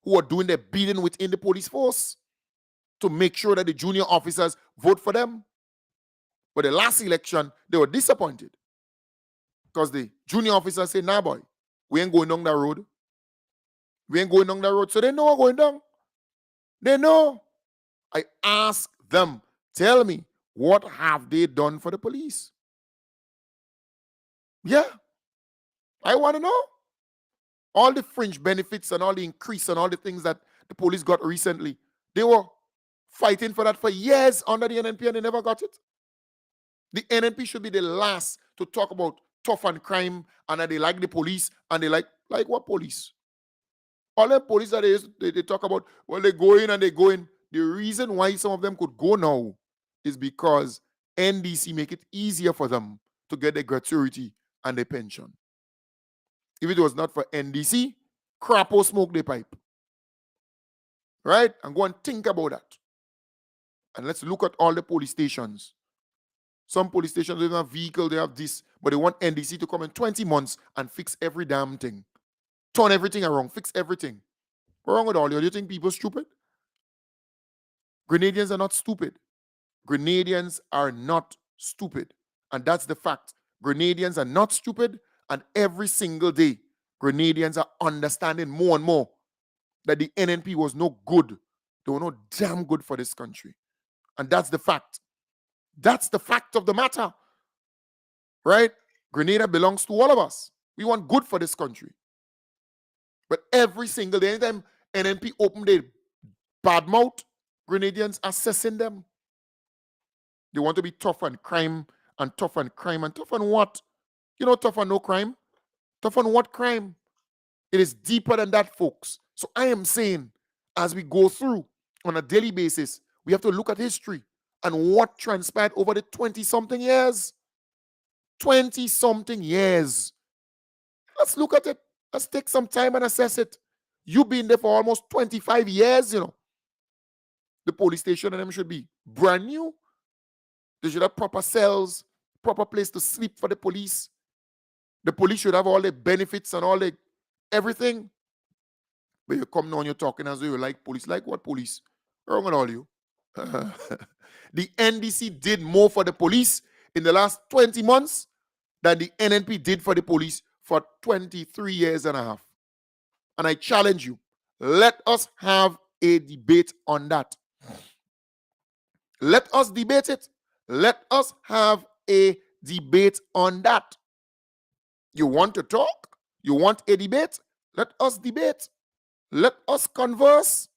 who are doing their bidding within the police force to make sure that the junior officers vote for them. But the last election, they were disappointed because the junior officers say, nah, boy, we ain't going down that road. We ain't going down that road. So they know we're going down. They know. I ask them, tell me, what have they done for the police? Yeah, I want to know. All the fringe benefits and all the increase and all the things that the police got recently, they were fighting for that for years under the NNP and they never got it. The NNP should be the last to talk about tough on crime and that they like the police and they like what police? All the police that they talk about, well, they go in and they go in. The reason why some of them could go now is because NDC make it easier for them to get their gratuity and their pension. If it was not for NDC, crapo smoke their pipe. Right? And go and think about that. And let's look at all the police stations. Some police stations, they don't have vehicle, they have this, but they want NDC to come in 20 months and fix every damn thing. Turn everything around, fix everything. What's wrong with all you? Do you think people are stupid? Grenadians are not stupid. Grenadians are not stupid. And that's the fact. Grenadians are not stupid, and every single day, Grenadians are understanding more and more that the NNP was no good. They were no damn good for this country. And that's the fact. That's the fact of the matter. Right? Grenada belongs to all of us. We want good for this country. But every single day, anytime NNP open their bad mouth, Grenadians assessing them. They want to be tough on crime and tough on crime and tough on what? You know, tough on no crime. Tough on what crime? It is deeper than that, folks. So I am saying, as we go through on a daily basis, we have to look at history and what transpired over the 20-something years. 20-something years. Let's look at it. Let's take some time and assess it. You've been there for almost 25 years, you know. The police station and them should be brand new. They should have proper cells, proper place to sleep for the police. The police should have all the benefits and all the everything. But you come now and you're talking as though you like police. Like what police? Wrong with all you. The NDC did more for the police in the last 20 months than the NNP did for the police for 23 years and a half. And I challenge you, let us have a debate on that. Let us debate it. Let us have a debate on that. You want to talk? You want a debate? Let us debate. Let us converse.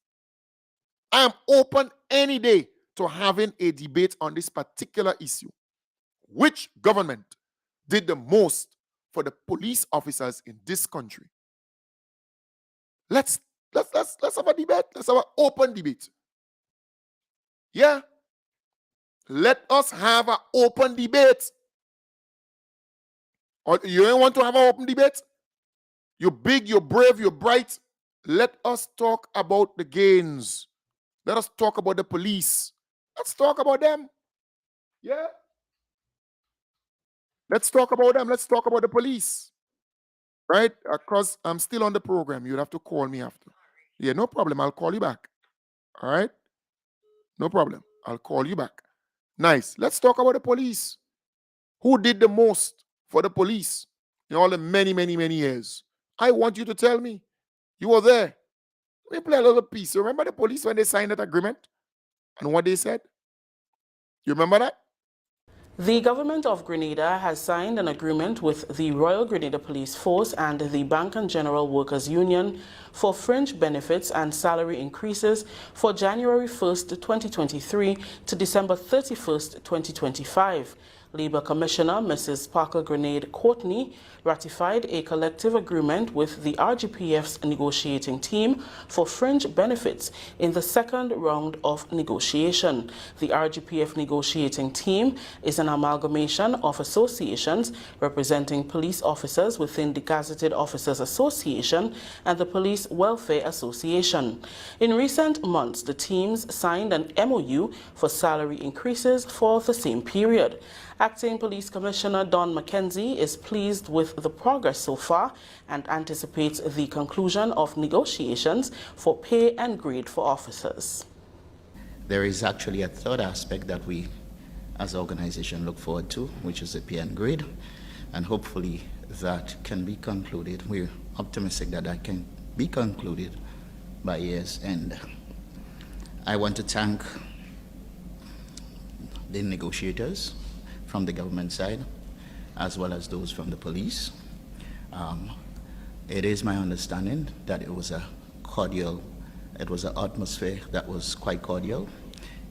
I am open any day to having a debate on this particular issue. Which government did the most for the police officers in this country? Let's have a debate. Let's have an open debate. Yeah. Let us have an open debate. Or you don't want to have an open debate? You're big, you're brave, you're bright. Let us talk about the gains. Let us talk about the police. Let's talk about them. Yeah. Let's talk about them. Let's talk about the police. Right? Because I'm still on the program. You'd have to call me after. Yeah, no problem. I'll call you back. All right? No problem. I'll call you back. Nice. Let's talk about the police. Who did the most for the police in all the many, many, many years? I want you to tell me. You were there. Let me play a little piece. You remember the police when they signed that agreement and what they said? You remember that? The government of Grenada has signed an agreement with the Royal Grenada Police Force and the Bank and General Workers Union for fringe benefits and salary increases for January 1st, 2023 to December 31st, 2025. Labour Commissioner Mrs. Parker Grenade Courtney ratified a collective agreement with the RGPF's negotiating team for fringe benefits in the second round of negotiation. The RGPF negotiating team is an amalgamation of associations representing police officers within the Gazetted Officers Association and the Police Welfare Association. In recent months, the teams signed an MOU for salary increases for the same period. Acting Police Commissioner Don McKenzie is pleased with the progress so far and anticipates the conclusion of negotiations for pay and grade for officers. There is actually a third aspect that we as an organization look forward to, which is the pay and grade, and hopefully that can be concluded. We're optimistic that that can be concluded by year's end. I want to thank the negotiators from the government side, as well as those from the police. It is my understanding that it was an atmosphere that was quite cordial,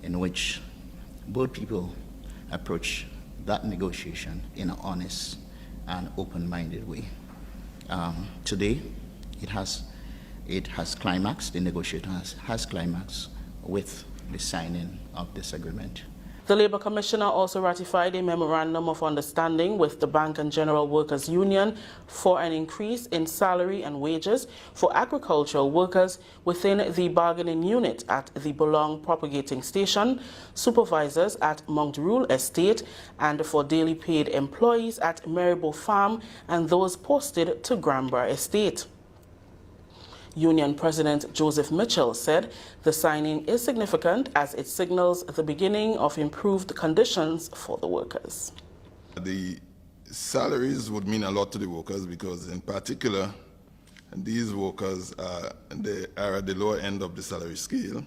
in which both people approached that negotiation in an honest and open-minded way. Today, it has climaxed, the negotiation has climaxed with the signing of this agreement. The Labour Commissioner also ratified a memorandum of understanding with the Bank and General Workers Union for an increase in salary and wages for agricultural workers within the bargaining unit at the Belong Propagating Station, supervisors at Mount Rule Estate, and for daily paid employees at Marybo Farm and those posted to Grambra Estate. Union President Joseph Mitchell said the signing is significant as it signals the beginning of improved conditions for the workers. The salaries would mean a lot to the workers because, in particular, these workers they are at the lower end of the salary scale.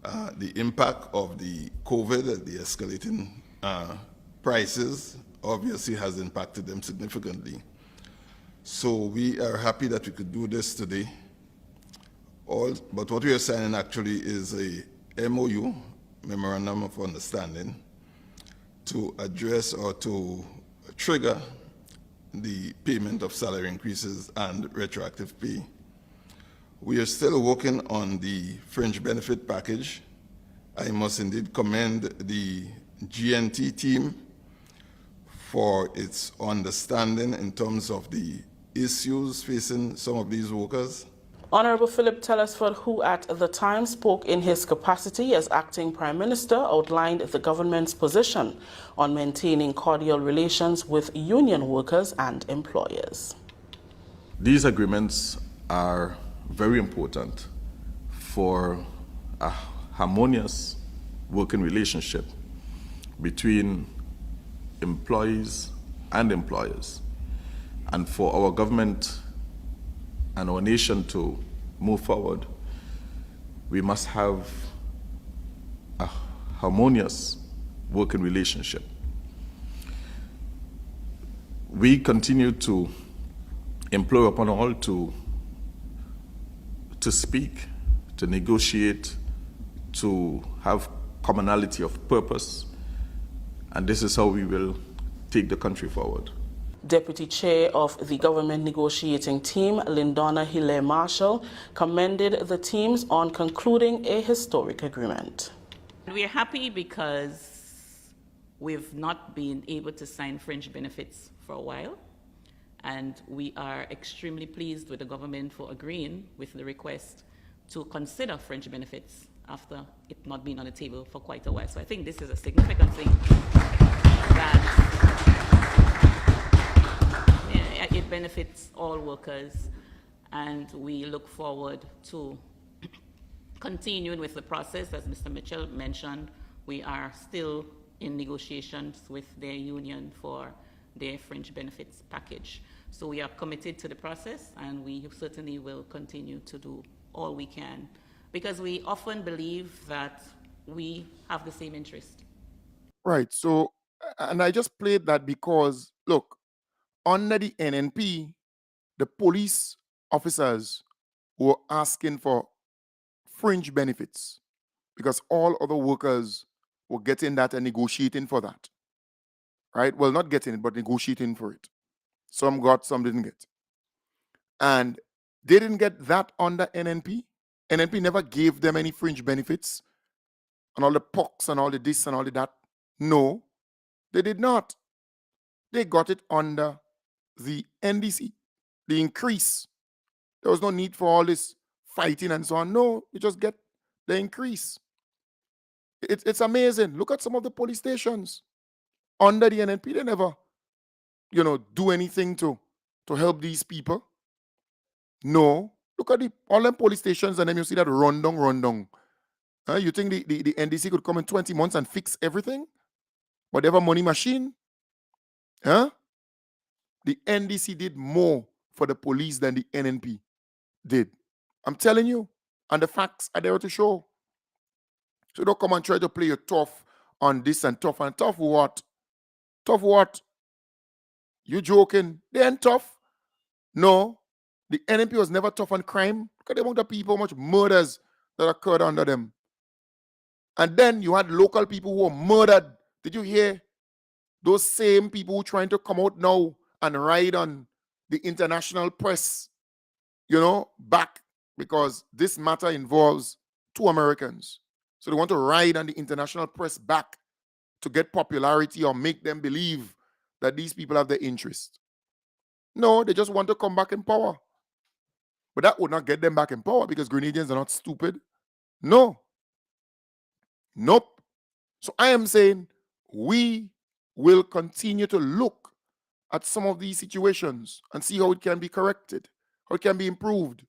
The impact of the COVID, the escalating prices, obviously has impacted them significantly. So we are happy that we could do this today. But what we are signing actually is a MOU, Memorandum of Understanding, to address or to trigger the payment of salary increases and retroactive pay. We are still working on the fringe benefit package. I must indeed commend the GNT team for its understanding in terms of the issues facing some of these workers. Honorable Philip Telesford, who at the time spoke in his capacity as acting Prime Minister, outlined the government's position on maintaining cordial relations with union workers and employers. These agreements are very important for a harmonious working relationship between employees and employers, and for our government and our nation to move forward, we must have a harmonious working relationship. We continue to implore upon all to speak, to negotiate, to have commonality of purpose, and this is how we will take the country forward. Deputy Chair of the Government Negotiating Team, Lindona Hilaire Marshall, commended the teams on concluding a historic agreement. We're happy because we've not been able to sign fringe benefits for a while, and we are extremely pleased with the government for agreeing with the request to consider fringe benefits after it not being on the table for quite a while. So I think this is a significant thing that it benefits all workers, and we look forward to continuing with the process. As Mr. Mitchell mentioned, we are still in negotiations with their union for their fringe benefits package. So we are committed to the process, and we certainly will continue to do all we can, because we often believe that we have the same interest. Right. So, and I just played that because, look, under the NNP, the police officers were asking for fringe benefits because all other workers were getting that and negotiating for that. Right? Well, not getting it, but negotiating for it. Some got, some didn't get. And they didn't get that under NNP. NNP never gave them any fringe benefits and all the pox and all the this and all the that. No, they did not. They got it under the NDC, the increase. There was no need for all this fighting and so on. No, you just get the increase. It's amazing. Look at some of the police stations under the NNP. They never, do anything to help these people. No. Look at all them police stations and then you see that rundown. You think the NDC could come in 20 months and fix everything? Whatever money machine? Huh? The NDC did more for the police than the NNP did. I'm telling you. And the facts are there to show. So don't come and try to play your tough on this and tough. And tough what? Tough what? You joking? They ain't tough. No. The NNP was never tough on crime. Look at the amount of people, how much murders that occurred under them. And then you had local people who were murdered. Did you hear those same people who trying to come out now and ride on the international press, back, because this matter involves 2 Americans. So they want to ride on the international press back to get popularity or make them believe that these people have their interest. No, they just want to come back in power. But that would not get them back in power because Grenadians are not stupid. No. Nope. So I am saying we will continue to look at some of these situations and see how it can be corrected, how it can be improved.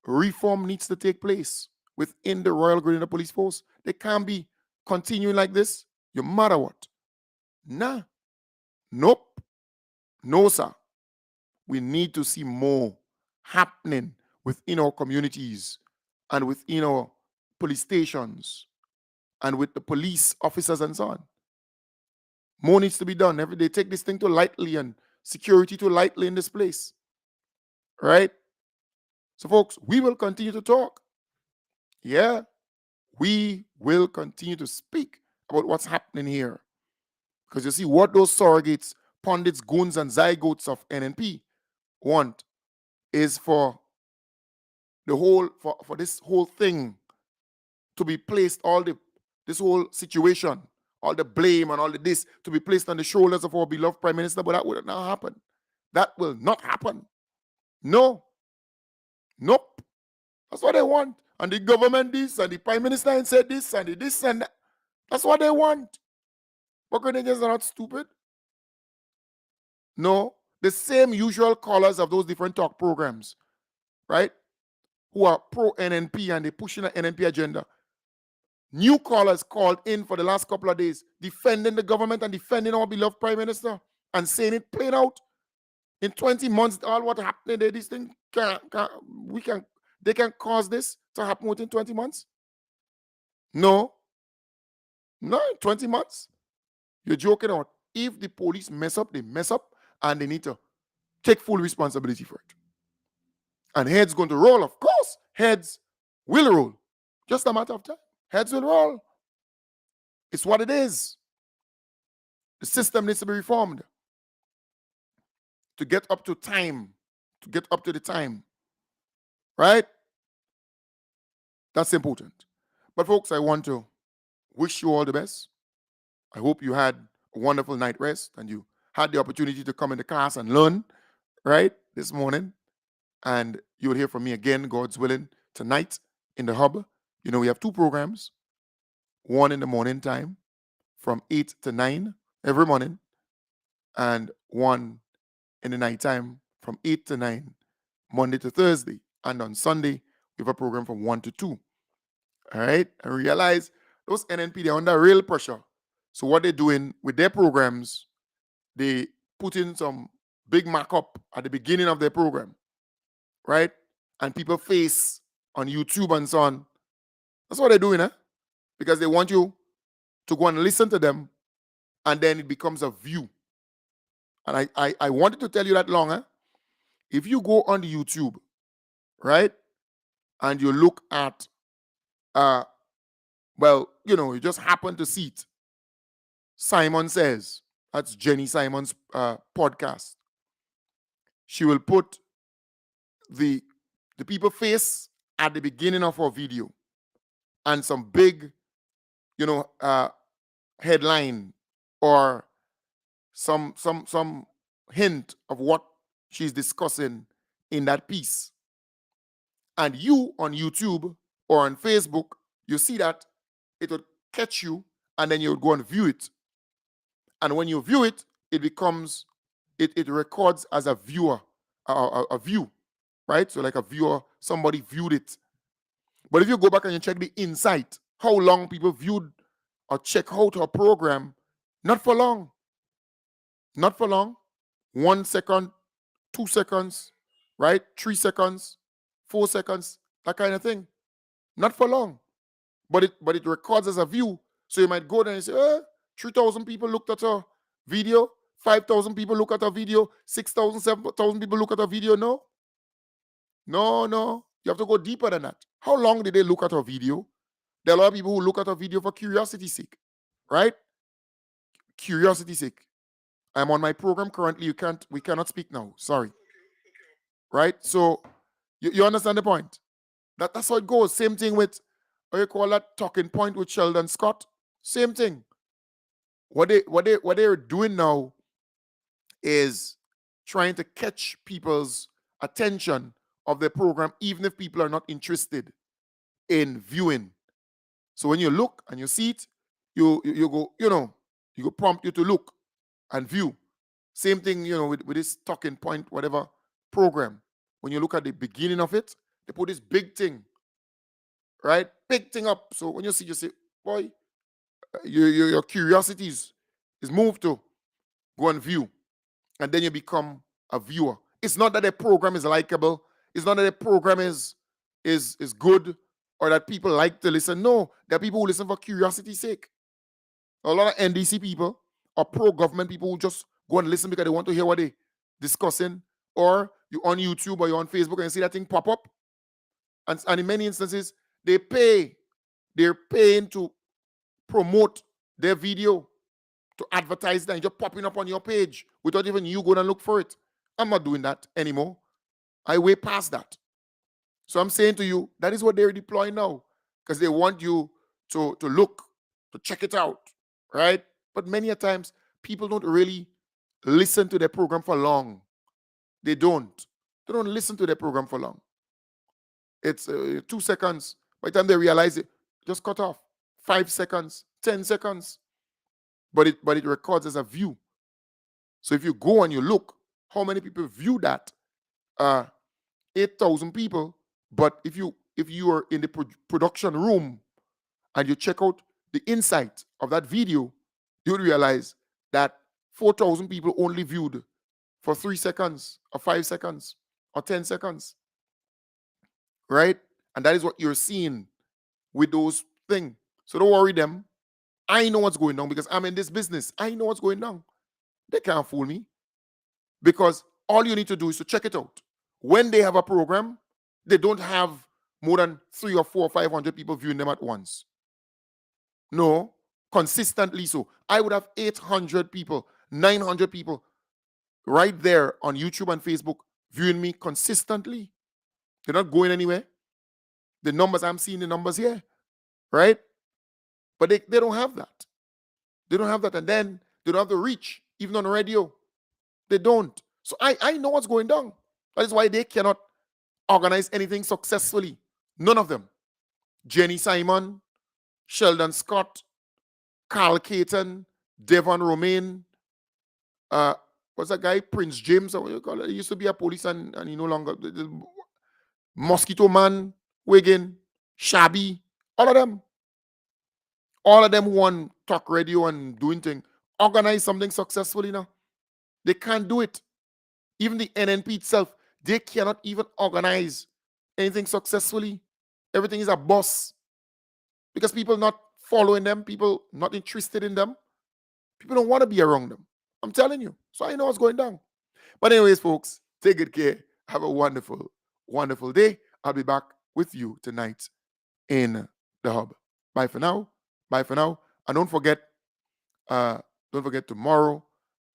Reform needs to take place within the Royal Grenada Police Force. They can't be continuing like this. No matter what. Nah. Nope. No, sir. We need to see more happening within our communities and within our police stations and with the police officers and so on. More needs to be done. They take this thing too lightly and security too lightly in this place. Right? So, folks, we will continue to talk. Yeah, we will continue to speak about what's happening here. Because you see, what those surrogates, pundits, goons, and zygotes of NNP want is for the whole, for this whole thing to be placed, this whole situation, all the blame and all the this to be placed on the shoulders of our beloved Prime Minister, but that will not happen. That will not happen. No. Nope. That's what they want. And the government this, and the Prime Minister said this, and the this and that. That's what they want. But Grenadians are not stupid. No. The same usual callers of those different talk programs, right, who are pro-NNP and they're pushing an NNP agenda. New callers called in for the last couple of days, defending the government and defending our beloved Prime Minister and saying it plain out. In 20 months, all what happened there, this thing they can cause this to happen within 20 months? No. No, in 20 months. You're joking out. If the police mess up, they mess up and they need to take full responsibility for it. And heads going to roll, of course. Heads will roll. Just a matter of time. Heads will roll. It's what it is. The system needs to be reformed to get up to time, to get up to the time. Right? That's important. But folks, I want to wish you all the best. I hope you had a wonderful night rest and you had the opportunity to come into class and learn, right, this morning. And you will hear from me again, God's willing, tonight in the hub. We have 2 programs, one in the morning time from 8 to 9 every morning, and one in the night time from 8 to 9, Monday to Thursday. And on Sunday, we have a program from 1 to 2. All right? And realize those NNP, they're under real pressure. So what they're doing with their programs, they put in some big markup at the beginning of their program, right? And people face on YouTube and so on. That's what they're doing, because they want you to go and listen to them, and then it becomes a view. And I wanted to tell you that long. If you go on the YouTube, right, and you look at, well, you just happen to see it. Simon Says, that's Jenny Simon's podcast. She will put the people face at the beginning of her video and some big, headline or some hint of what she's discussing in that piece. And you on YouTube or on Facebook, you see that it would catch you, and then you would go and view it. And when you view it, it becomes, it records as a viewer, a view, right? So like a viewer, somebody viewed it. But if you go back and you check the insight, how long people viewed or check out her program, not for long. Not for long. 1 second, 2 seconds, right? 3 seconds, 4 seconds, that kind of thing. Not for long. But it records as a view. So you might go there and say, 3,000 people looked at a video, 5,000 people look at a video, 6,000, 7,000 people look at a video. No. No. You have to go deeper than that. How long did they look at a video? There are a lot of people who look at a video for curiosity's sake, right? Curiosity's sake. I'm on my program currently. We cannot speak now. Sorry. Right? So you understand the point? That's how it goes. Same thing with, what you call that, talking point with Sheldon Scott. Same thing. What they're doing now is trying to catch people's attention of their program, even if people are not interested in viewing. So when you look and you see it, you go, you go prompt you to look and view. Same thing, with this talking point, whatever program. When you look at the beginning of it, they put this big thing, right? Big thing up. So when you see, you say, boy, your curiosity is moved to go and view. And then you become a viewer. It's not that the program is likable. It's not that the program is good or that people like to listen. No, there are people who listen for curiosity's sake. A lot of NDC people or pro-government people who just go and listen because they want to hear what they're discussing. Or you're on YouTube or you're on Facebook and you see that thing pop up. And in many instances, they're paying to promote their video, to advertise that, and just popping up on your page without even you going and look for it. I'm not doing that anymore. I way past that. So I'm saying to you, that is what they're deploying now, because they want you to look, to check it out, right? But many a times, people don't really listen to their program for long. They don't. They don't listen to their program for long. It's 2 seconds. By the time they realize it, just cut off. 5 seconds, 10 seconds. But it records as a view. So if you go and you look, how many people view that? 8,000 people. But if you are in the production room and you check out the insight of that video, you would realize that 4,000 people only viewed for 3 seconds or 5 seconds or 10 seconds. Right? And that is what you're seeing with those things. So don't worry them. I know what's going on because I'm in this business. I know what's going on. They can't fool me. Because all you need to do is to check it out. When they have a program, they don't have more than 300 or 400 or 500 people viewing them at once. No, consistently so. I would have 800 people, 900 people right there on YouTube and Facebook viewing me consistently. They're not going anywhere. The numbers, I'm seeing the numbers here, right? But they don't have that. They don't have that. And then they don't have the reach, even on the radio. They don't. So I know what's going down. That is why they cannot organize anything successfully. None of them. Jenny Simon, Sheldon Scott, Carl Caton, Devon Romaine, what's that guy? Prince James, or what you call it? He used to be a police and he no longer. Mosquito Man, Wiggin, Shabby, all of them. All of them who want talk radio and doing things. Organize something successfully now. They can't do it. Even the NNP itself, they cannot even organize anything successfully. Everything is a boss because people not following them, people not interested in them. People don't want to be around them. I'm telling you. So I know what's going down. But anyways, folks, take good care. Have a wonderful, wonderful day. I'll be back with you tonight in the hub. Bye for now. Bye for now. And don't forget tomorrow,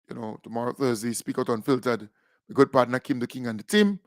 tomorrow Thursday, Speak Out Unfiltered, the good partner Kim the King and the team.